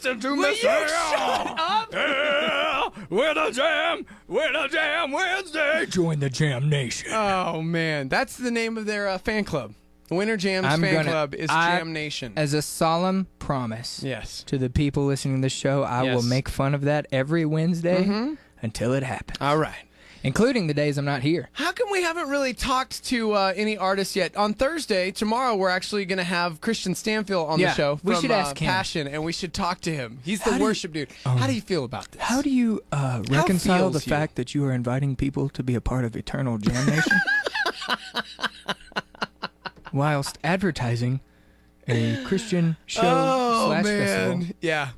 listen to Will me you shut up? Yeah, we're the Jam Wednesday. Join the Jam Nation. Oh, man. That's the name of their fan club. Winter Jam's club is Jam Nation. As a solemn promise Yes. to the people listening to the show, I will make fun of that every Wednesday until it happens. All right. Including the days I'm not here. How come we haven't really talked to any artists yet? On Thursday, tomorrow, we're actually going to have Christian Stanfield on the show from we should ask him. Passion, and we should talk to him. He's the worship dude. How do you feel about this? How do you reconcile the feels you? fact that you are inviting people to be a part of Eternal Jam Nation whilst advertising a Christian show festival? Yeah.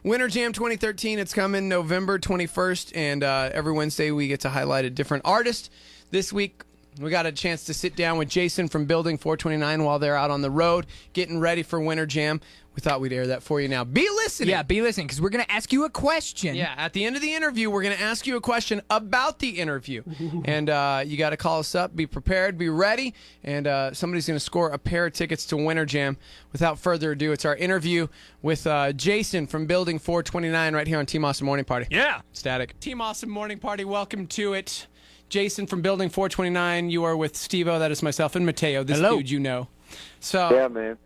Winter Jam 2013, it's coming November 21st, and every Wednesday we get to highlight a different artist. This week, we got a chance to sit down with Jason from Bldg 429 while they're out on the road getting ready for Winter Jam. We thought we'd air that for you now. Be listening. Yeah, be listening, because we're going to ask you a question. Yeah, at the end of the interview, we're going to ask you a question about the interview. And you got to call us up, be prepared, be ready, and somebody's going to score a pair of tickets to Winter Jam. Without further ado, it's our interview with Jason from Bldg 429 right here on Team Awesome Morning Party. Yeah. Static. Team Awesome Morning Party, welcome to it. Jason from Bldg 429, you are with Stevo, that is myself, and Matteo, this dude you know. So, yeah, man.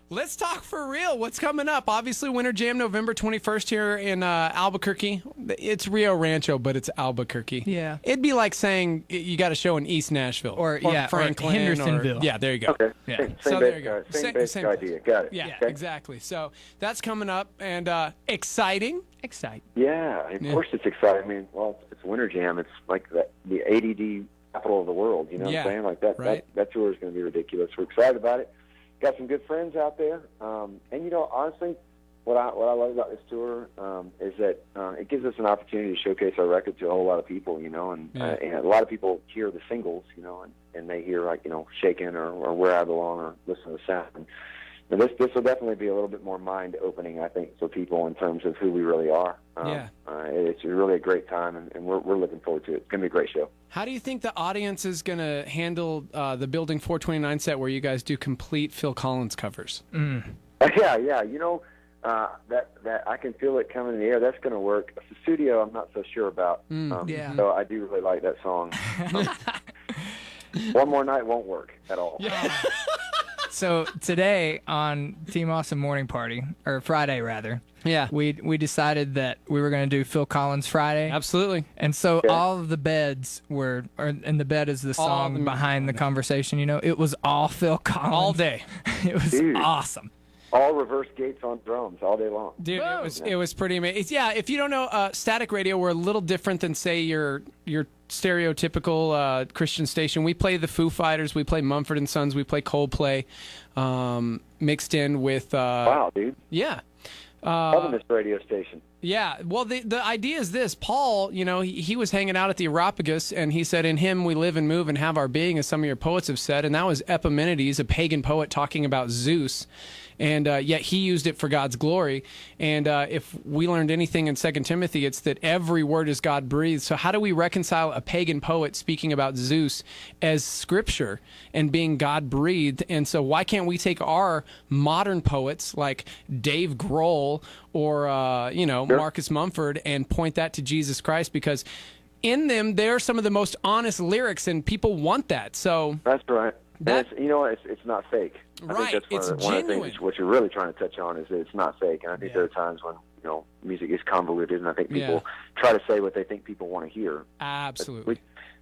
Let's talk for real. What's coming up? Obviously, Winter Jam, November 21st here in Albuquerque. It's Rio Rancho, but it's Albuquerque. Yeah. It'd be like saying you got a show in East Nashville. Or Franklin. or Hendersonville. Yeah, there you go. Okay. Yeah. Same, So same there basic, you go. same basic Same idea. Got it. Yeah, Okay. exactly. So that's coming up, and exciting. Exciting. Yeah, of course it's exciting. I mean, well, it's Winter Jam. It's like the ADD capital of the world. You know what I'm saying? Like that tour is going to be ridiculous. We're excited about it. Got some good friends out there, and you know, honestly, what I love about this tour is that it gives us an opportunity to showcase our record to a whole lot of people, you know, and a lot of people hear the singles, you know, and they hear like, you know, Shaken or Where I Belong or Listen to the Sound. And this will definitely be a little bit more mind opening, I think, for people in terms of who we really are. It's really a great time, and we're looking forward to it. It's gonna be a great show. How do you think the audience is going to handle the Bldg 429 set where you guys do complete Phil Collins covers? Yeah, you know, that I can feel it coming in the air. That's going to work. The studio, I'm not so sure about. So I do really like that song. One More Night won't work at all. Yeah. So today on Team Awesome Morning Party, or Friday rather, we decided that we were going to do Phil Collins Friday. Absolutely. And so all of the beds were, and the bed is the song behind the conversation, you know, it was all Phil Collins. All day. It was awesome. All reverse gates on drums all day long. Dude, it was pretty amazing. Yeah, if you don't know, Static Radio, we're a little different than, say, your stereotypical Christian station. We play the Foo Fighters, we play Mumford & Sons, we play Coldplay, mixed in with... wow, dude. Yeah. Loving this radio station. Yeah, well, the idea is this. Paul, you know, he was hanging out at the Areopagus, and he said, in him we live and move and have our being, as some of your poets have said, and that was Epimenides, a pagan poet talking about Zeus. And yet he used it for God's glory. And if we learned anything in 2 Timothy, it's that every word is God-breathed. So how do we reconcile a pagan poet speaking about Zeus as Scripture and being God-breathed? And so why can't we take our modern poets like Dave Grohl or, Marcus Mumford and point that to Jesus Christ? Because in them, they're some of the most honest lyrics, and people want that. So that's right. It's not fake. I Right, think that's one of the things. What you're really trying to touch on is that it's not fake, and I think there are times when music is convoluted, and I think people try to say what they think people want to hear. Absolutely.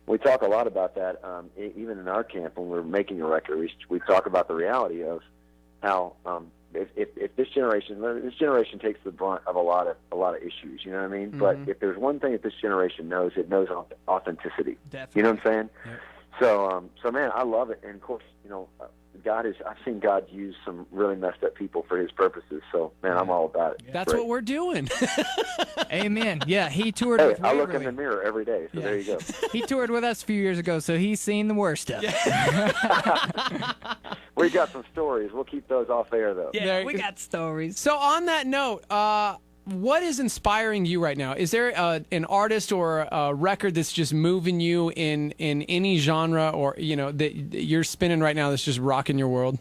We talk a lot about that, even in our camp when we're making a record. We talk about the reality of how if this generation takes the brunt of a lot of issues, you know what I mean? But if there's one thing that this generation knows, it knows authenticity. Definitely. You know what I'm saying? Yep. So man, I love it, and of course, I've seen God use some really messed up people for His purposes. So man, I'm all about it. That's what we're doing. Amen. Yeah, he toured with I look in the mirror every day, so there you go. He toured with us a few years ago, so he's seen the worst of it. We got some stories. We'll keep those off air, though. Yeah, we got stories. So on that note, what is inspiring you right now? Is there an artist or a record that's just moving you in any genre, or that you're spinning right now that's just rocking your world?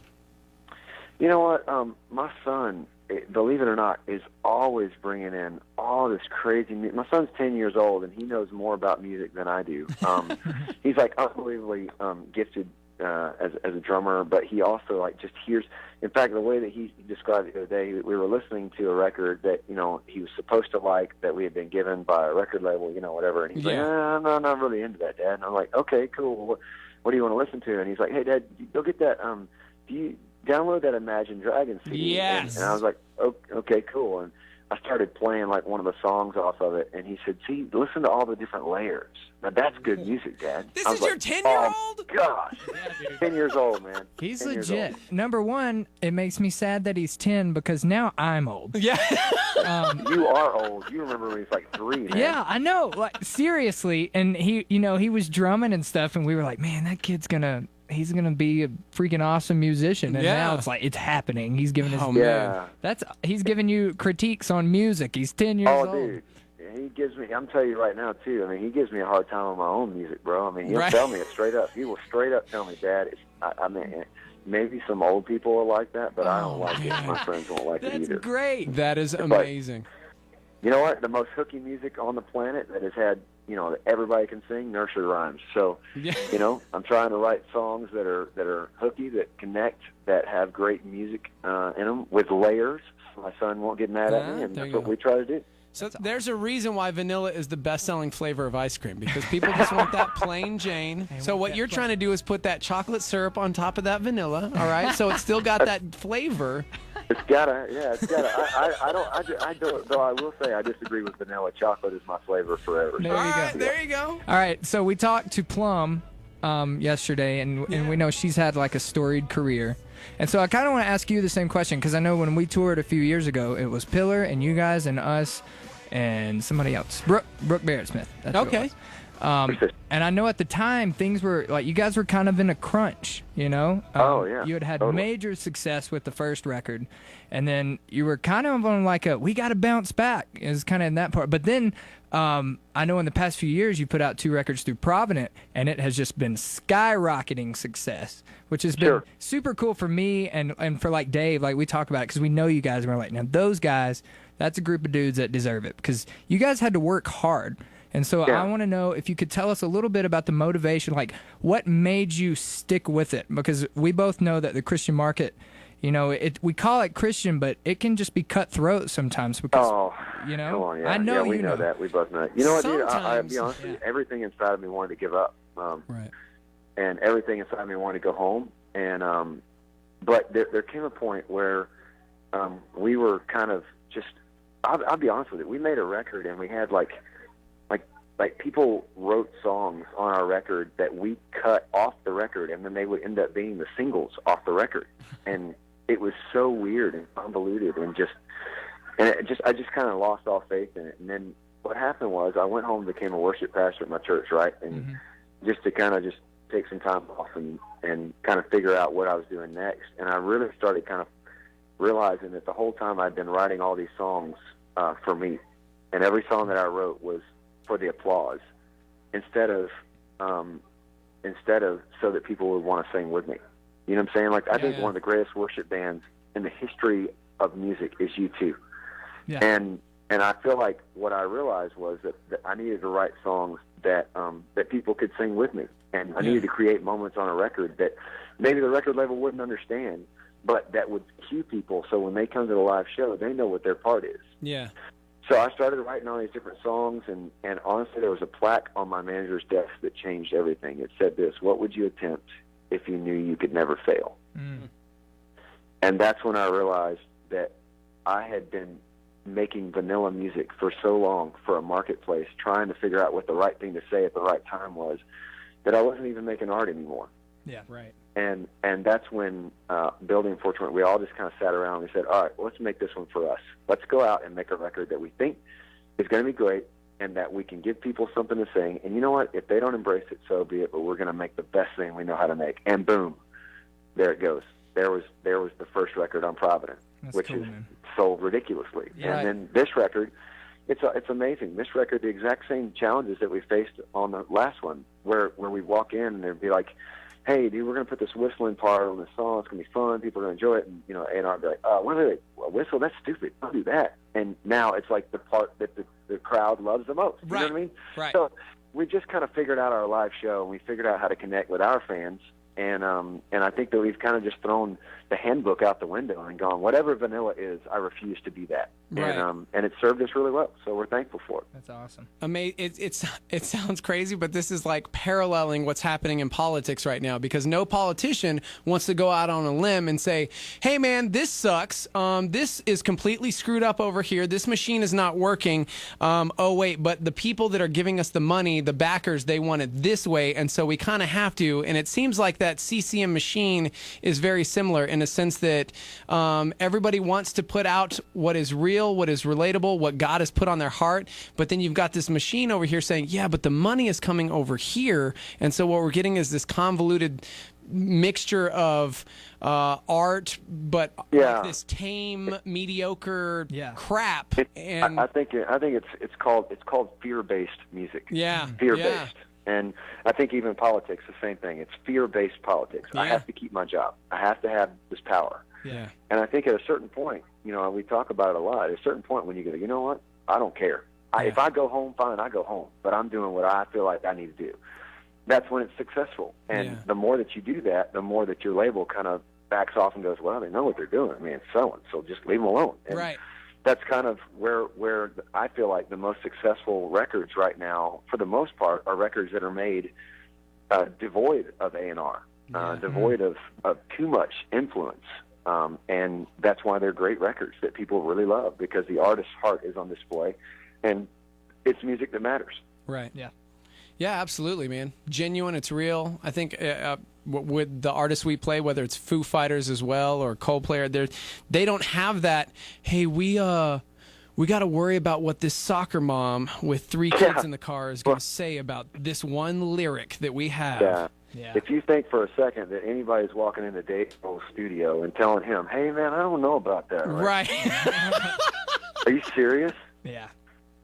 You know what? My son believe it or not, is always bringing in all this crazy music. My son's 10 years old, and he knows more about music than I do. He's like unbelievably gifted as a drummer, but he also like just hears. In fact, the way that he described it the other day, we were listening to a record that he was supposed to like, that we had been given by a record label, whatever. And he's like, I'm not really into that, Dad. And I'm like, okay, cool. What do you want to listen to? And he's like, hey, Dad, go get that. Do you download that Imagine Dragons CD? Yes. And I was like, okay, cool. And I started playing like one of the songs off of it, and he said, see, listen to all the different layers. Now, that's good music, Dad. This is your 10-year-old? Oh, gosh. 10 years old, man. He's legit. Number one, it makes me sad that he's 10 because now I'm old. Yeah. You are old. You remember when he was like 3, man. Yeah, I know. Like, seriously. And he was drumming and stuff, and we were like, man, that kid's he's gonna be a freaking awesome musician. And now it's like it's happening. He's giving he's giving you critiques on music. He's 10 years old. Oh, dude. He gives me, I'm telling you right now, too, I mean, he gives me a hard time on my own music, bro. I mean, he'll tell me it straight up. He will straight up tell me, Dad, I mean, maybe some old people are like that, but I don't like it. My friends won't like it either. That's great. That is amazing. You know what? The most hooky music on the planet that has had, that everybody can sing, nursery rhymes. So, I'm trying to write songs that are hooky, that connect, that have great music in them with layers. So my son won't get mad at me, and that's what we try to do. So there's a reason why vanilla is the best-selling flavor of ice cream, because people just want that plain Jane. So what you're trying to do is put that chocolate syrup on top of that vanilla, all right? So it's still got that flavor. It's gotta. I don't. Though I will say I disagree with vanilla. Chocolate is my flavor forever. There you go. All right, so we talked to Plum yesterday, and we know she's had like a storied career. And so I kind of want to ask you the same question, because I know when we toured a few years ago, it was Pillar and you guys and us and somebody else, Brooke Barrett-Smith. That's okay. And I know at the time things were like, you guys were kind of in a crunch, You had major success with the first record, and then you were kind of on like we got to bounce back is kind of in that part. But then I know in the past few years you put out 2 records through Provident, and it has just been skyrocketing success, which has been super cool for me and for like Dave. Like we talk about it because we know you guys, and we're like, now those guys, that's a group of dudes that deserve it, because you guys had to work hard. And so I want to know if you could tell us a little bit about the motivation, like what made you stick with it, because we both know that the Christian market, we call it Christian, but it can just be cutthroat sometimes because, come on, I know we know that. We both know. You know what, dude? I'll be honest with you. Everything inside of me wanted to give up. And everything inside me wanted to go home. And but there came a point where we were kind of just, I'll be honest with you, we made a record and we had like people wrote songs on our record that we cut off the record, and then they would end up being the singles off the record. And it was so weird and convoluted, and I just kind of lost all faith in it. And then what happened was I went home and became a worship pastor at my church, right? And just to kind of just take some time off and kind of figure out what I was doing next. And I really started kind of realizing that the whole time I'd been writing all these songs for me, and every song that I wrote was for the applause, instead of so that people would want to sing with me. You know what I'm saying? Like, I think one of the greatest worship bands in the history of music is U2. Yeah. And I feel like what I realized was that I needed to write songs that people could sing with me, and I needed to create moments on a record that maybe the record label wouldn't understand, but that would cue people, so when they come to the live show, they know what their part is. Yeah. So I started writing all these different songs, and honestly, there was a plaque on my manager's desk that changed everything. It said this: "What would you attempt if you knew you could never fail?" And that's when I realized that I had been making vanilla music for so long for a marketplace, trying to figure out what the right thing to say at the right time was, that I wasn't even making art anymore. Yeah, right. And that's when Bldg, we all just kind of sat around and we said, all right, let's make this one for us. Let's go out and make a record that we think is going to be great and that we can give people something to sing. And you know what? If they don't embrace it, so be it, but we're going to make the best thing we know how to make. And boom, there it goes. There was the first record on Provident, which is sold ridiculously. Yeah. And then this record, it's amazing. This record, the exact same challenges that we faced on the last one, where we walk in and there'd be like, hey, dude, we're going to put this whistling part on this song. It's going to be fun. People are going to enjoy it. And, you know, A&R would be like, wait, a whistle? That's stupid. Don't do that. And now it's like the part that the crowd loves the most. You know what I mean? Right. So we just kind of figured out our live show, and we figured out how to connect with our fans. And I think that we've kind of just thrown the handbook out the window and gone, whatever vanilla is, I refuse to be that. Right. And it served us really well, so we're thankful for it. That's awesome. It sounds crazy, but this is like paralleling what's happening in politics right now, because no politician wants to go out on a limb and say, hey, man, this sucks. This is completely screwed up over here. This machine is not working. Oh, wait, but the people that are giving us the money, the backers, they want it this way, and so we kind of have to. And it seems like that CCM machine is very similar in a sense that everybody wants to put out what is real, what is relatable, what God has put on their heart. But then you've got this machine over here saying, yeah, but the money is coming over here. And so what we're getting is this convoluted mixture of art, but like this tame, mediocre crap. I think it's called fear-based music. Yeah, fear-based. Yeah. And I think even politics, the same thing. It's fear-based politics. Yeah. I have to keep my job. I have to have this power. Yeah. And I think at a certain point, you know, we talk about it a lot. At a certain point when you go, you know what? I don't care. If I go home, fine, I go home. But I'm doing what I feel like I need to do. That's when it's successful. And the more that you do that, the more that your label kind of backs off and goes, well, they know what they're doing. I mean, it's selling, so just leave them alone. And right. That's kind of where I feel like the most successful records right now, for the most part, are records that are made devoid of A&R, devoid of too much influence. And that's why they're great records that people really love, because the artist's heart is on display, and it's music that matters. Right. Yeah. Yeah, absolutely, man. Genuine, it's real. I think with the artists we play, whether it's Foo Fighters as well or Coldplay, they don't have that, hey, we got to worry about what this soccer mom with 3 kids in the car is going to say about this one lyric that we have. Yeah. Yeah. If you think for a second that anybody's walking into Dave Grohl's studio and telling him, hey, man, I don't know about that. Right. Are you serious? Yeah.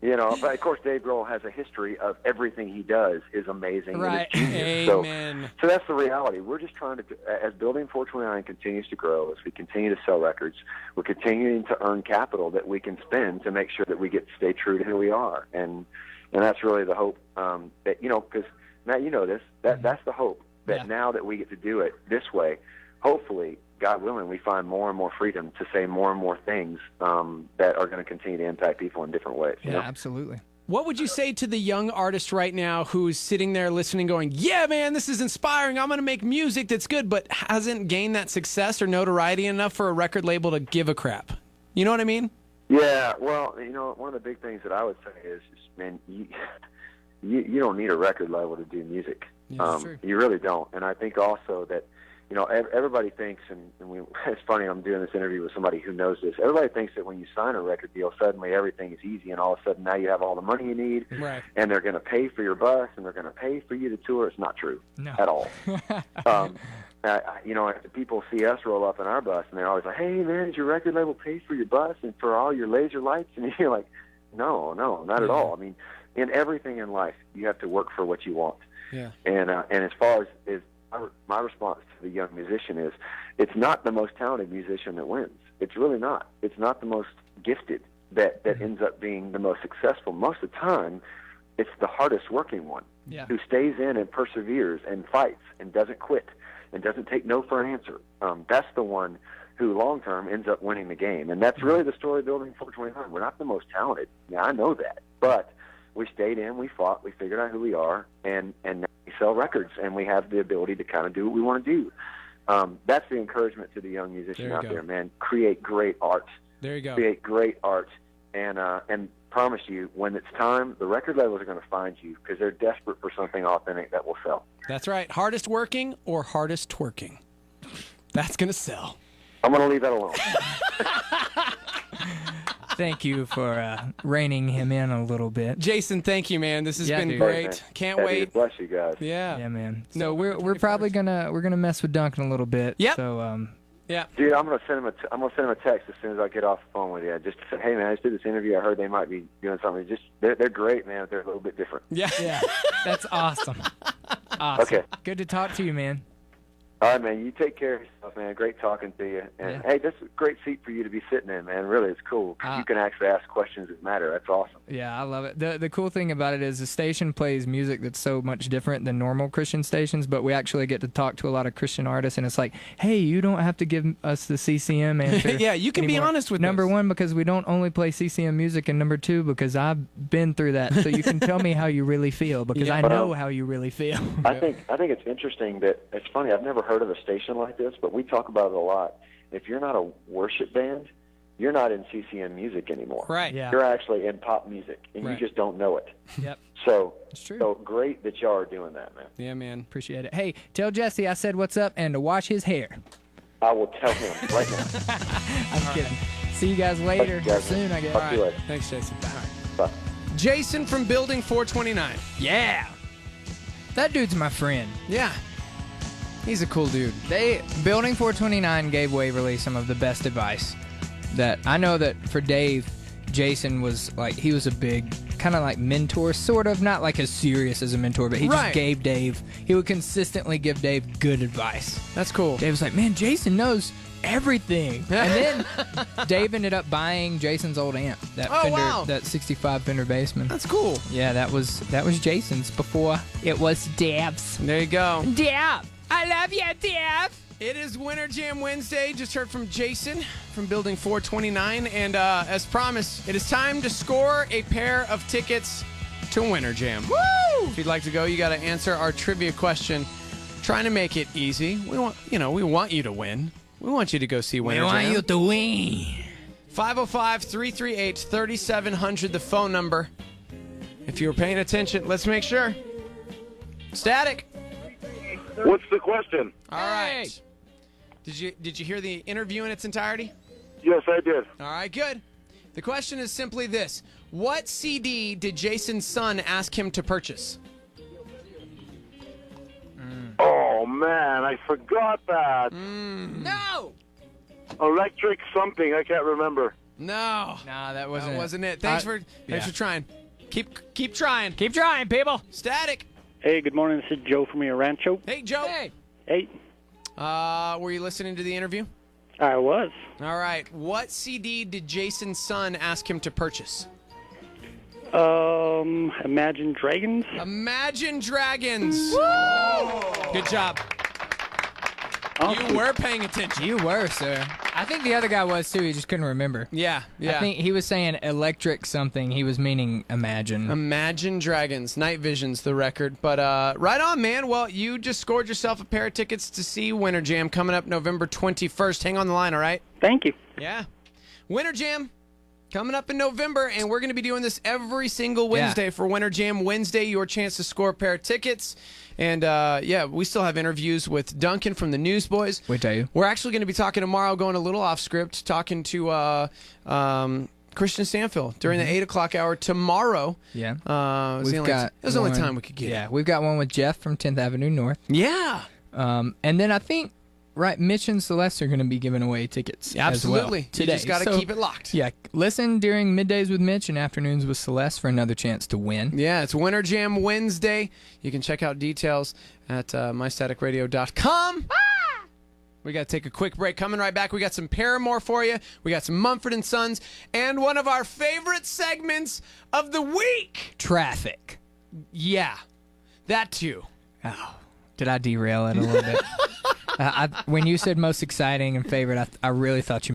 You know, but of course Dave Grohl has a history of everything he does is amazing. Right. And it's Amen. So that's the reality. We're just trying to, as Building 429 continues to grow, as we continue to sell records, we're continuing to earn capital that we can spend to make sure that we get to stay true to who we are. And that's really the hope that, you know, because, Matt, you know this, that's the hope that now that we get to do it this way, hopefully, God willing, we find more and more freedom to say more and more things that are going to continue to impact people in different ways. Yeah, you know? absolutely. What would you say to the young artist right now who's sitting there listening going, yeah, man, this is inspiring. I'm going to make music that's good, but hasn't gained that success or notoriety enough for a record label to give a crap? You know what I mean? Yeah, well, you know, one of the big things that I would say is man, you don't need a record label to do music. Yeah, true. You really don't. And I think also that, you know, everybody thinks, and it's funny, I'm doing this interview with somebody who knows this. Everybody thinks that when you sign a record deal, suddenly everything is easy, and all of a sudden now you have all the money you need, right. And they're going to pay for your bus, and they're going to pay for you to tour. It's not true at all. You know, people see us roll up in our bus, and they're always like, hey, man, did your record label pay for your bus and for all your laser lights? And you're like, no, not at all. I mean, in everything in life, you have to work for what you want. Yeah. And as far as my response to the young musician is, it's not the most talented musician that wins. It's really not. It's not the most gifted that ends up being the most successful. Most of the time, it's the hardest working one who stays in and perseveres and fights and doesn't quit and doesn't take no for an answer. That's the one who long term ends up winning the game. And that's really the story of Building 429. We're not the most talented. Yeah, I know that. But we stayed in, we fought, we figured out who we are, and now we sell records, and we have the ability to kind of do what we want to do. That's the encouragement to the young musician out there, man. Create great art. There you go. Create great art, and promise you, when it's time, the record labels are going to find you because they're desperate for something authentic that will sell. That's right. Hardest working or hardest twerking. That's going to sell. I'm going to leave that alone. Thank you for reining him in a little bit. Jason, thank you, man. This has been dude. great. Hey, Can't Hey, wait. Bless you guys. Yeah, man. So No, we're probably gonna mess with Duncan a little bit. Yep. So yeah. Dude, I'm gonna send him a text as soon as I get off the phone with you. Just to say, hey man, I just did this interview. I heard they might be doing something. They're great, man. They're a little bit different. Yeah. yeah, that's awesome. Awesome. Okay. Good to talk to you, man. All right, man. You take care of yourself, man. Great talking to you. And, hey, this is a great seat for you to be sitting in, man. Really, it's cool. You can actually ask questions that matter. That's awesome. Yeah, I love it. The cool thing about it is the station plays music that's so much different than normal Christian stations, but we actually get to talk to a lot of Christian artists, and it's like, hey, you don't have to give us the CCM answer. Yeah, you can anymore. be honest with Number us. one, because we don't only play CCM music, and number two, because I've been through that, so you can tell me how you really feel, because I know how you really feel. I think it's interesting that it's funny. I've never heard of a station like this, but we talk about it a lot. If you're not a worship band, you're not in CCM music anymore. Right. Yeah. You're actually in pop music, and you just don't know it. Yep. So it's true. So great that y'all are doing that, man. Yeah, man. Appreciate it. Hey, tell Jesse I said what's up and to wash his hair. I will tell him right now. I'm kidding. See you guys later. Soon, I guess. Talk to you later. Thanks, Jason. Bye. Jason from Building 429. Yeah. That dude's my friend. Yeah. He's a cool dude. Building 429 gave Waverly some of the best advice. That I know that for Dave, Jason was like, he was a big kind of like mentor, sort of, not like as serious as a mentor, but he just gave Dave, he would consistently give Dave good advice. That's cool. Dave was like, man, Jason knows everything. And then Dave ended up buying Jason's old amp, that Fender, that 65 Fender Bassman. That's cool. Yeah, that was Jason's before it was Dave's. There you go. Dave, I love you, Dave. It is Winter Jam Wednesday. Just heard from Jason from Building 429. And as promised, it is time to score a pair of tickets to Winter Jam. Woo! If you'd like to go, you got to answer our trivia question. Trying to make it easy. We want you to win. We want you to go see Winter Jam. We want you to win. 505-338-3700, the phone number. If you were paying attention, let's make sure. Static. What's the question? All right. Did you hear the interview in its entirety? Yes, I did. All right, good. The question is simply this. What CD did Jason's son ask him to purchase? Oh, man, I forgot that. No! Electric something, I can't remember. No. Nah, that wasn't it. Thanks for trying. Keep trying. Keep trying, people. Static. Hey, good morning. This is Joe from your Rancho. Hey, Joe. Hey. Were you listening to the interview? I was. All right. What CD did Jason's son ask him to purchase? Imagine Dragons. Imagine Dragons. Woo! Good job. Awesome. You were paying attention. You were, sir. I think the other guy was, too. He just couldn't remember. Yeah. I think he was saying electric something. He was meaning Imagine. Imagine Dragons. Night Vision's the record. But right on, man. Well, you just scored yourself a pair of tickets to see Winter Jam coming up November 21st. Hang on the line, all right? Thank you. Yeah. Winter Jam coming up in November, and we're going to be doing this every single Wednesday for Winter Jam Wednesday. Your chance to score a pair of tickets. And, we still have interviews with Duncan from the Newsboys. Wait, tell you. We're actually going to be talking tomorrow, going a little off script, talking to Christian Stanfield during the 8 o'clock hour tomorrow. Yeah. It was the only time we could get. Yeah, we've got one with Jeff from 10th Avenue North. Yeah. And then I think, Mitch and Celeste are going to be giving away tickets Absolutely. as well today. You just got to keep it locked. Yeah, listen during middays with Mitch and afternoons with Celeste for another chance to win. Yeah, it's Winter Jam Wednesday. You can check out details at mystaticradio.com. We got to take a quick break. Coming right back, we got some Paramore for you. We got some Mumford & Sons. And one of our favorite segments of the week. Traffic. Yeah, that too. Oh, did I derail it a little bit? When you said most exciting and favorite, I really thought you